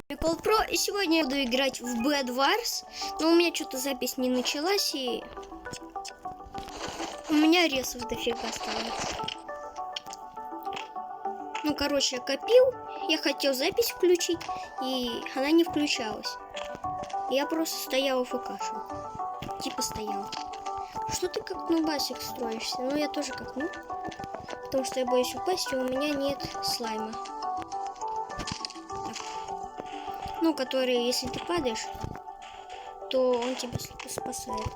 Прикол Про, и сегодня я буду играть в Bed Wars, но у меня что-то запись не началась, и у меня ресов дофига осталось. Ну, короче, я копил, я хотел запись включить, и она не включалась. Я просто стоял в ФКшку. Типа стоял. Что ты как нубасик строишься? Ну, я тоже как нуб. Потому что я боюсь упасть, и у меня нет слайма. Ну, который, если ты падаешь, то он тебя спасает.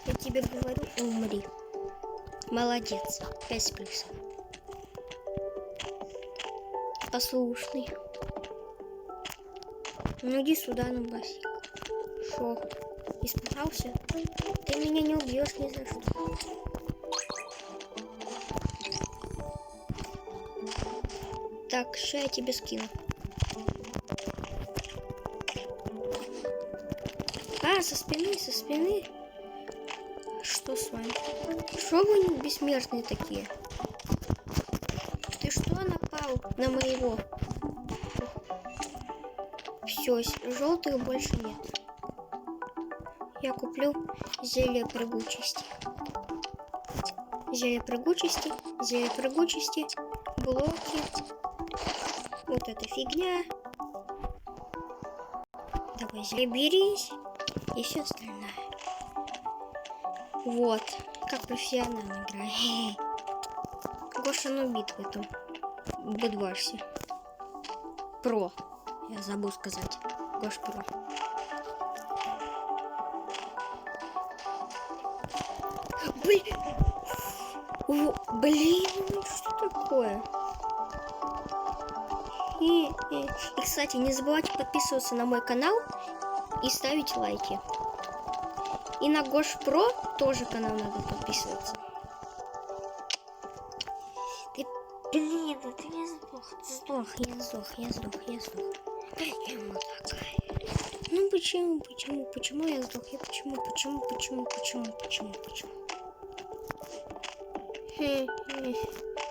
Я тебе говорю, умри. Молодец. 5 с плюсом. Послушный. Ну иди сюда, нубасик. Шо? Испугался? Ты меня не убьешь ни за что. Так, сейчас я тебе скину. А, со спины, со спины. Что с вами? Что вы бессмертные такие? Ты что напал на моего? Все, желтых больше нет. Я куплю зелье прыгучести. Зелье прыгучести, блоки. Вот эта фигня. Давай, заберись. И все остальное. Вот. Как профессионально играю. Гоша нубит в этом Bed Wars. Про. Я забыл сказать. Гош Про. Блин, что такое? И, кстати, не забывайте подписываться на мой канал и ставить лайки. И на Гош Про тоже канал надо подписываться. Ты, блин, ты не сдох. Я сдох. Почему такая? Ну почему я сдох? Почему?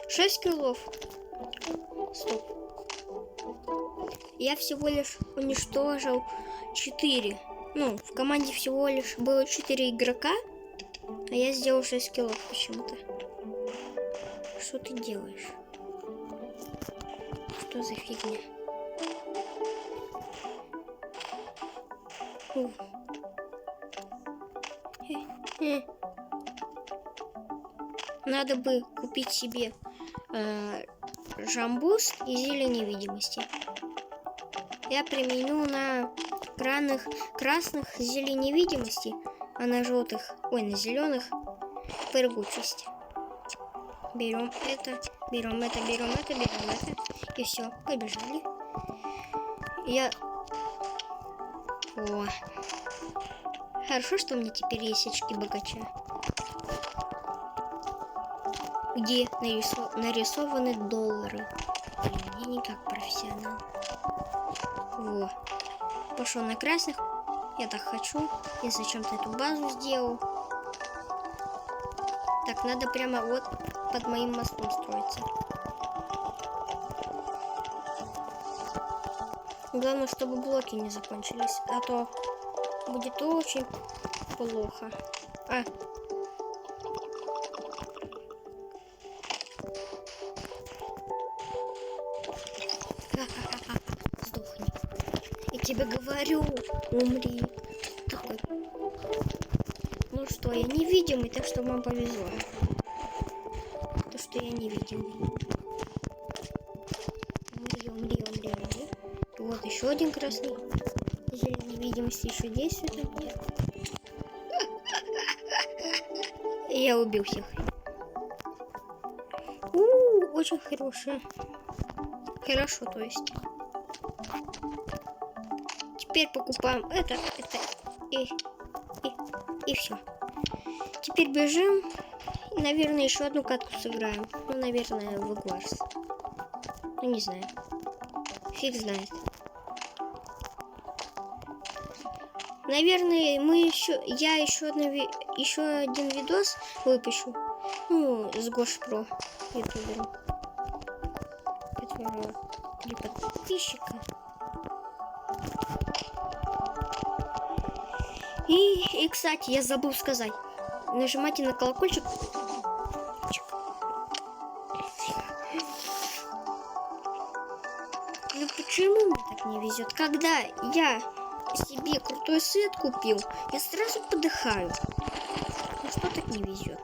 6 киллов. Стоп. Я всего лишь уничтожил 4. Ну, в команде всего лишь было 4 игрока, а я сделал 6 киллов почему-то. Что ты делаешь? Что за фигня? Надо бы купить себе жамбуст и зелье невидимости. Я применю на красных зелье невидимости, а на желтых, на зеленых прыгучесть. Берем это. И все, побежали. О. Хорошо, что у меня теперь есть очки богача. Где нарисованы доллары. Я не как профессионал. Во. Пошел на красных. Я так хочу. Я зачем-то эту базу сделал. Так, надо прямо вот под моим мостом строиться. Главное, чтобы блоки не закончились. А то будет очень плохо. Сдохни. Я тебе говорю, умри. Такой. Ну что, я невидимый, так что вам повезло. То, что я невидимый. Умри. Вот еще один красный. Зелье невидимости еще действует. Я убил всех. Очень хорошо. Хорошо, то есть. Теперь покупаем это и все. Теперь бежим. И, наверное, еще одну катку сыграем. Ну, наверное, в Bed Wars. Ну, не знаю. Фиг знает. Наверное, я еще один видос выпущу. Ну, с Гош Про ютубером. подписчика. И, кстати, я забыл сказать. Нажимайте на колокольчик. Ну почему мне так не везет? Когда я себе крутой сет купил, я сразу подыхаю. Ну что так не везет?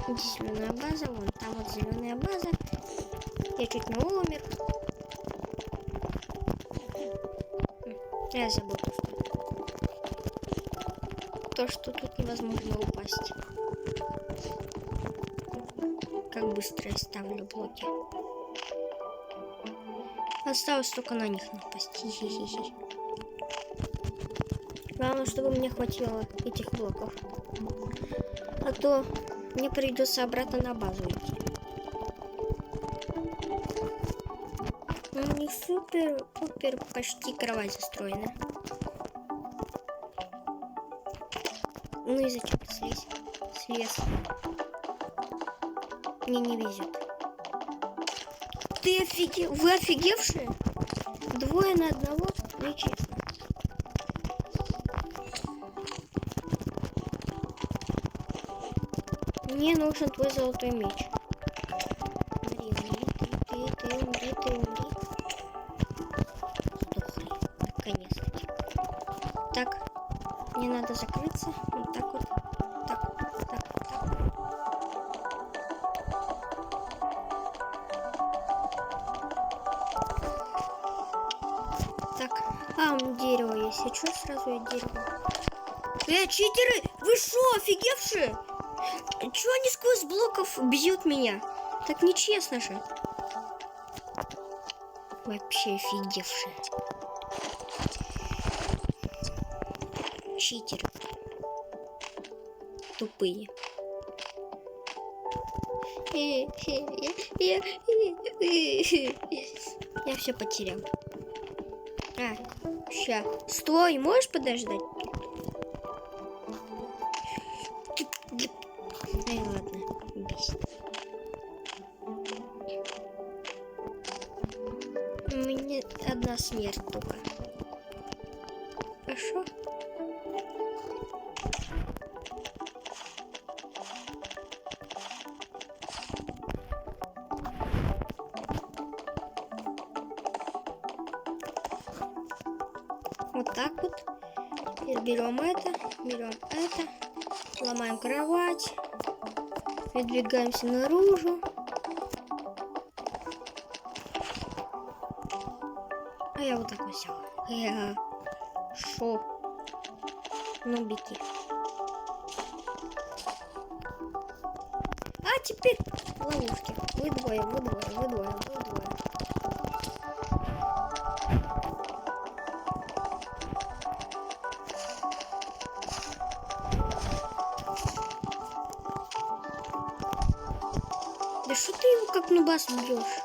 Здесь зеленая база, вон там вот зеленая база. Я чуть не умер. Я забыл то, что тут невозможно упасть. Как быстро я ставлю блоки. Осталось только на них напасть. Хи-хи-хи. Главное, чтобы мне хватило этих блоков. А то мне придется обратно на базу идти. У них супер почти кровать застроена. Ну и зачем ты слез? Мне не везет. Ты Вы офигевшие? Двое на одного? Нечестно. Мне нужен твой золотой меч. Умри. Сдохли. Наконец-таки. Так. Мне надо закрыться. Вот так вот. Так. Дерево есть. А что сразу я дерево? Читеры! Вы шо, офигевшие? Чё они сквозь блоков бьют меня? Так нечестно же. Вообще офигевшие. Читеры. Тупые. Я все потерял. Ща. Стой, можешь подождать? Ай, ладно, бесит. У меня одна смерть только. Хорошо? Вот так вот. Теперь берем это, ломаем кровать, выдвигаемся наружу. А я вот так вот взял. Шо? Нубики. А теперь ловушки. Вы двое. Да что ты его как нубас бьешь?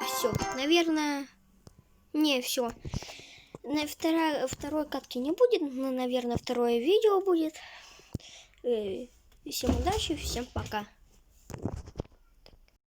Все, наверное, не все. На второй катки не будет, но, наверное, второе видео будет. Всем удачи, всем пока.